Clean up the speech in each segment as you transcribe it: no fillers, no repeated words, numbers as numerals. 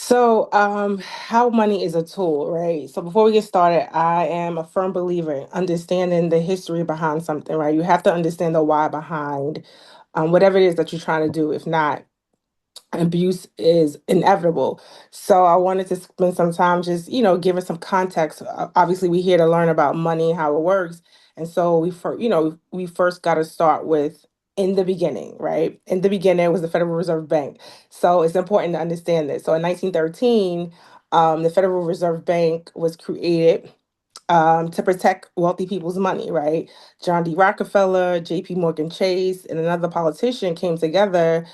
How money is a tool, right? So before we get started, I am a firm believer in understanding the history behind something, right? You have to understand the why behind whatever it is that you're trying to do. If not, abuse is inevitable. So I wanted to spend some time just, giving some context. Obviously, we're here to learn about money, how it works. And so we first got to start with in the beginning, right? In the beginning was the Federal Reserve Bank. So it's important to understand this. So in 1913, the Federal Reserve Bank was created to protect wealthy people's money, right? John D. Rockefeller, J.P. Morgan Chase, and another politician came together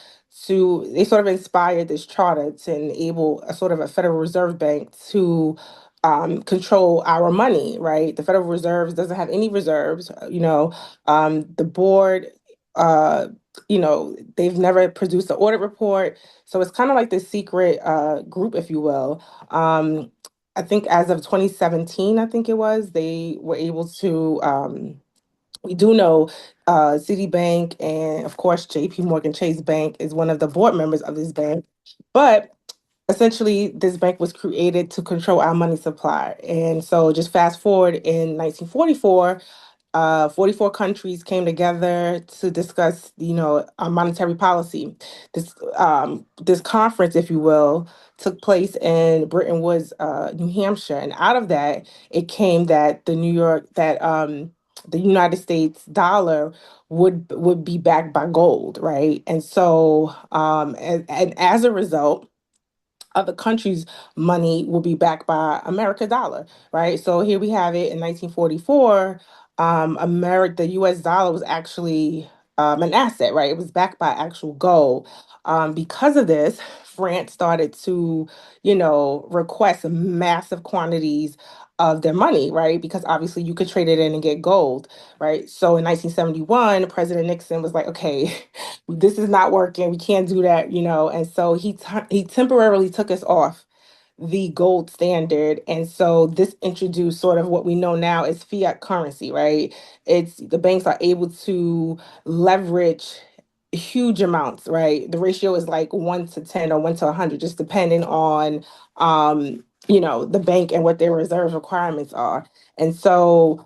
they sort of inspired this charter to enable a sort of a Federal Reserve Bank to control our money, right? The Federal Reserve doesn't have any reserves, the board, uh, they've never produced an audit report. So it's kind of like this secret group, if you will. I think as of 2017, I think it was, they were able to, we do know Citibank and, of course, JP Morgan Chase Bank is one of the board members of this bank. But essentially, this bank was created to control our money supply. And so just fast forward in 1944, 44 countries came together to discuss, monetary policy. This conference, if you will, took place in Bretton Woods, New Hampshire, and out of that, it came that the United States dollar would be backed by gold, right? And so, and as a result, other countries' money will be backed by America dollar, right? So here we have it in 1944. The U.S. dollar was actually an asset, right? It was backed by actual gold. Because of this, France started to, request massive quantities of their money, right? Because obviously you could trade it in and get gold, right? So in 1971, President Nixon was like, okay, this is not working. We can't do that, And so he temporarily took us off the gold standard. And so this introduced sort of what we know now as fiat currency, right? It's the banks are able to leverage huge amounts, right? The ratio is like 1 to 10 or 1 to 100, just depending on the bank and what their reserve requirements are. And so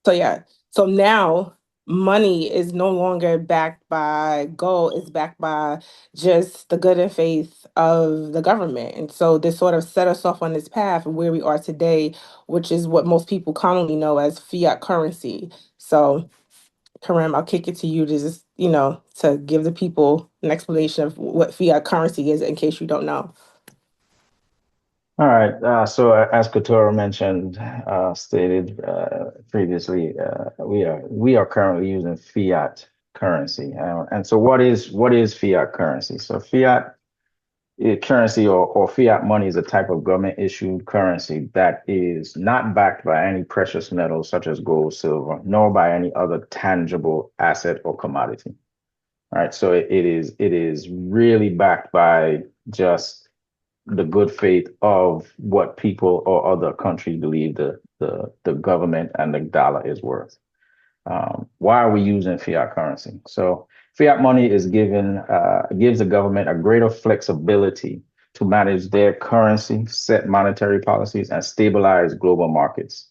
yeah, so now money is no longer backed by gold, it's backed by just the good and faith of the government. And so this sort of set us off on this path of where we are today, which is what most people commonly know as fiat currency. So Karim, I'll kick it to you to just, to give the people an explanation of what fiat currency is in case you don't know. All right. So as Couture mentioned, stated previously, we are currently using fiat currency. And so what is fiat currency? So fiat currency or fiat money is a type of government issued currency that is not backed by any precious metals such as gold, silver, nor by any other tangible asset or commodity. Right. So it is really backed by just the good faith of what people or other countries believe the government and the dollar is worth. Why are we using fiat currency? So fiat money gives the government a greater flexibility to manage their currency, set monetary policies, and stabilize global markets.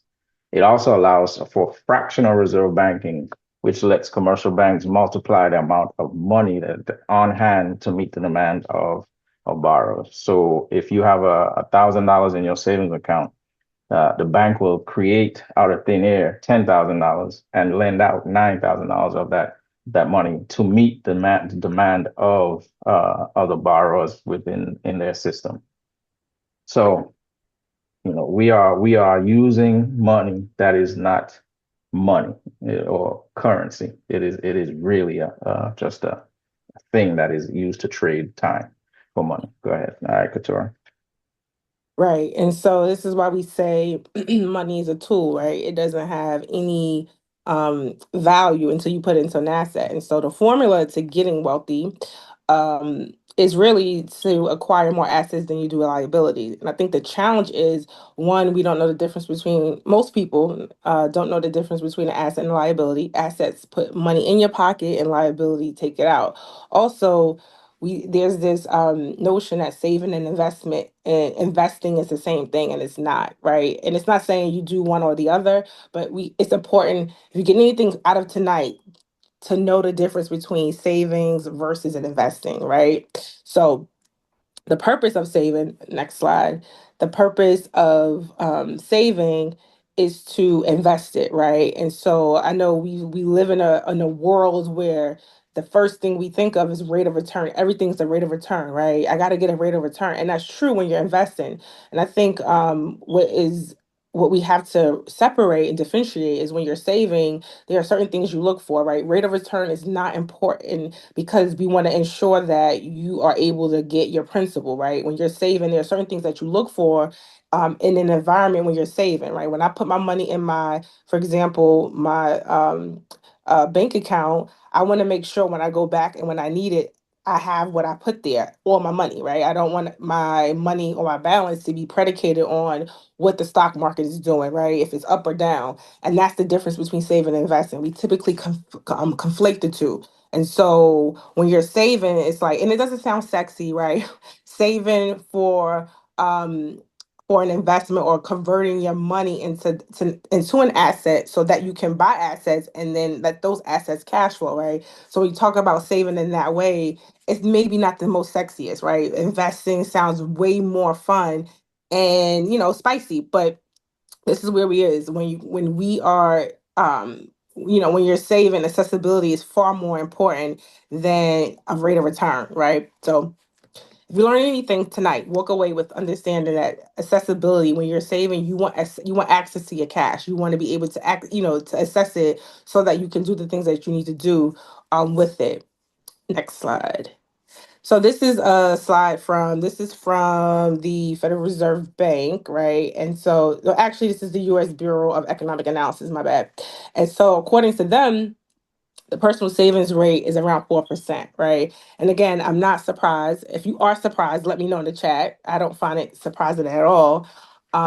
It also allows for fractional reserve banking, which lets commercial banks multiply the amount of money that on hand to meet the demand of borrowers. So if you have $1,000 in your savings account, the bank will create out of thin air $10,000 and lend out $9,000 of that money to meet the demand of other borrowers within in their system. So we are using money that is not money or currency. It is really just a thing that is used to trade time for money. Go ahead. All right, Couture. Right. And so this is why we say money is a tool, right? It doesn't have any value until you put it into an asset. And so the formula to getting wealthy is really to acquire more assets than you do liabilities. And I think the challenge is one, we don't know the difference between most people don't know the difference between an asset and a liability. Assets put money in your pocket and liability take it out. Also, we there's this notion that saving and investment and investing is the same thing, and it's not, right? And it's not saying you do one or the other, but we it's important if you get anything out of tonight to know the difference between savings versus an investing, right? So the purpose of saving, next slide, the purpose of saving is to invest it, right? And so I know we live in a world where the first thing we think of is rate of return. Everything's a rate of return, right? I got to get a rate of return, and that's true when you're investing. And I think what we have to separate and differentiate is when you're saving, there are certain things you look for, right? Rate of return is not important because we want to ensure that you are able to get your principal, right? When you're saving, there are certain things that you look for in an environment when you're saving, right? When I put my money in my, for example, my bank account, I want to make sure when I go back and when I need it, I have what I put there, all my money, right? I don't want my money or my balance to be predicated on what the stock market is doing, right? If it's up or down. And that's the difference between saving and investing. We typically conflate the two. And so when you're saving, it's like, and it doesn't sound sexy, right? Saving um for an investment or converting your money into an asset so that you can buy assets and then let those assets cash flow, right? So when you talk about saving in that way, it's maybe not the most sexiest, right? Investing sounds way more fun and spicy, but this is where we is when we are when you're saving, accessibility is far more important than a rate of return, right? So if you learn anything tonight, walk away with understanding that accessibility, when you're saving, you want access to your cash. You want to be able to to assess it so that you can do the things that you need to do with it. Next slide. So this is from the Federal Reserve Bank, right? And so no, actually this is the US Bureau of Economic Analysis, my bad. And so according to them, the personal savings rate is around 4%, right? And again, I'm not surprised. If you are surprised, let me know in the chat. I don't find it surprising at all.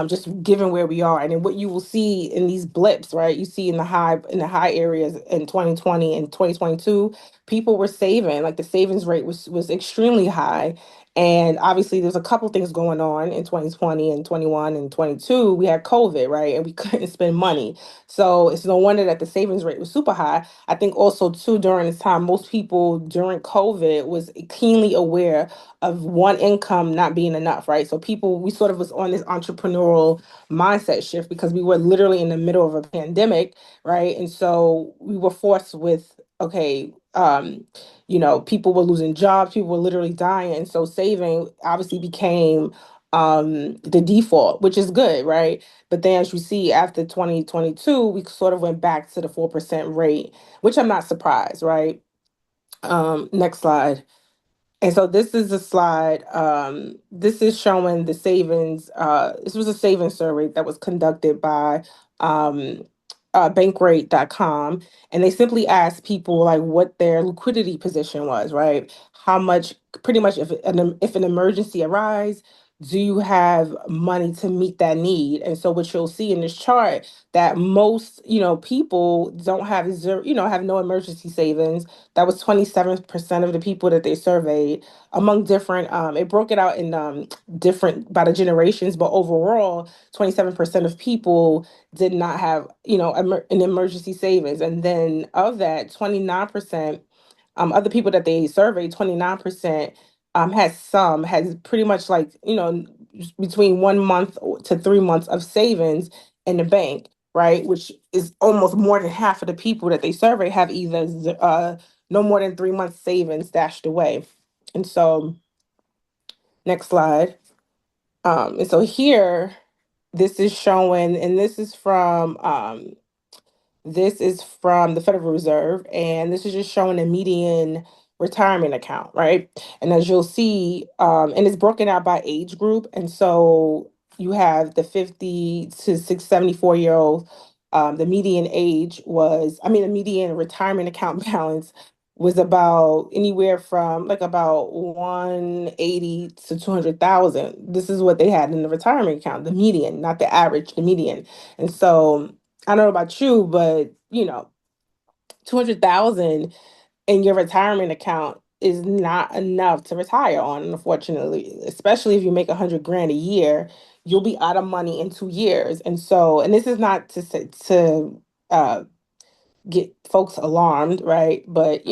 Just given where we are. And then what you will see in these blips, right? You see in the high areas in 2020 and 2022, people were saving, like the savings rate was extremely high. And obviously there's a couple things going on in 2020 and 21 and 22. We had COVID, right? And we couldn't spend money. So it's no wonder that the savings rate was super high. I think also too during this time, most people during COVID was keenly aware of one income not being enough, right? So people, we sort of was on this entrepreneurial mindset shift because we were literally in the middle of a pandemic, right? And so we were forced with, okay, people were losing jobs, people were literally dying. And so saving obviously became the default, which is good, right? But then as you see after 2022, we sort of went back to the 4% rate, which I'm not surprised, right? Next slide. And so this is a slide. This is showing the savings. This was a savings survey that was conducted by um, bankrate.com. And they simply asked people like what their liquidity position was, right? How much, pretty much, if an emergency arises, do you have money to meet that need? And so what you'll see in this chart that most, people don't have zero, have no emergency savings. That was 27% of the people that they surveyed among different, it broke it out in different by the generations, but overall, 27% of people did not have, an emergency savings. And then of that, 29%, other people that they surveyed, 29% has pretty much like, between 1 month to 3 months of savings in the bank, right? Which is almost more than half of the people that they survey have either no more than 3 months savings stashed away. And so, next slide. And so here, this is showing, and this is from the Federal Reserve, and this is just showing a median retirement account, right? And as you'll see, and it's broken out by age group. And so you have the 50 to 674 year old. The median age was, I mean, the median retirement account balance was about anywhere from like about 180 to 200,000. This is what they had in the retirement account, the median, not the average, the median. And so I don't know about you, but 200,000 in your retirement account is not enough to retire on, unfortunately, especially if you make 100 grand a year, you'll be out of money in 2 years. And so, and this is not to say to uh, get folks alarmed, right? But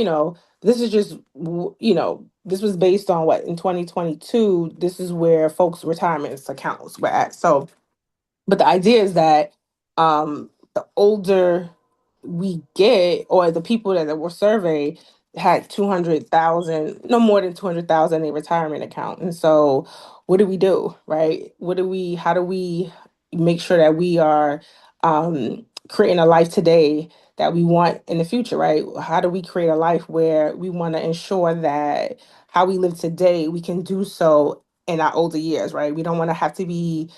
this is just this was based on what in 2022. This is where folks' retirement accounts were at. So but the idea is that the older we get, or the people that were surveyed had 200,000, no more than 200,000 in a retirement account. And so, what do we do, right? How do we make sure that we are creating a life today that we want in the future, right? How do we create a life where we want to ensure that how we live today, we can do so in our older years, right? We don't want to have to be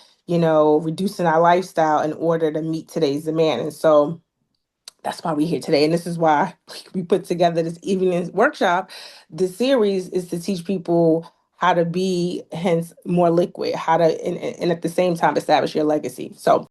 reducing our lifestyle in order to meet today's demand. And so that's why we're here today. And this is why we put together this evening workshop. The series is to teach people how to be, hence, more liquid, how to, and at the same time, establish your legacy. So